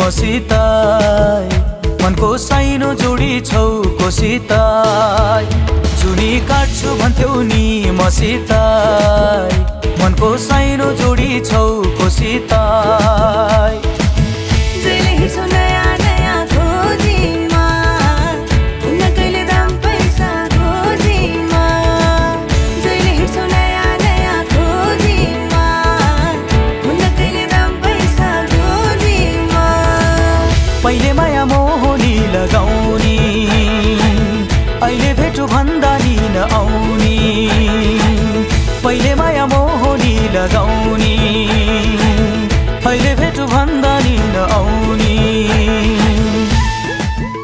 मसित मनको साइनो जोडी छौ कोसित जुनी काट्छु भन्थ्यौ नि मसित मनको साइनो जोडी छौ कोसित पहिले माया मोहनी लगाउने अहिले भेटु भन्दा नि नआउने पहिले माया मोहनी लगाउने अहिले भेटु भन्दा नि नआउने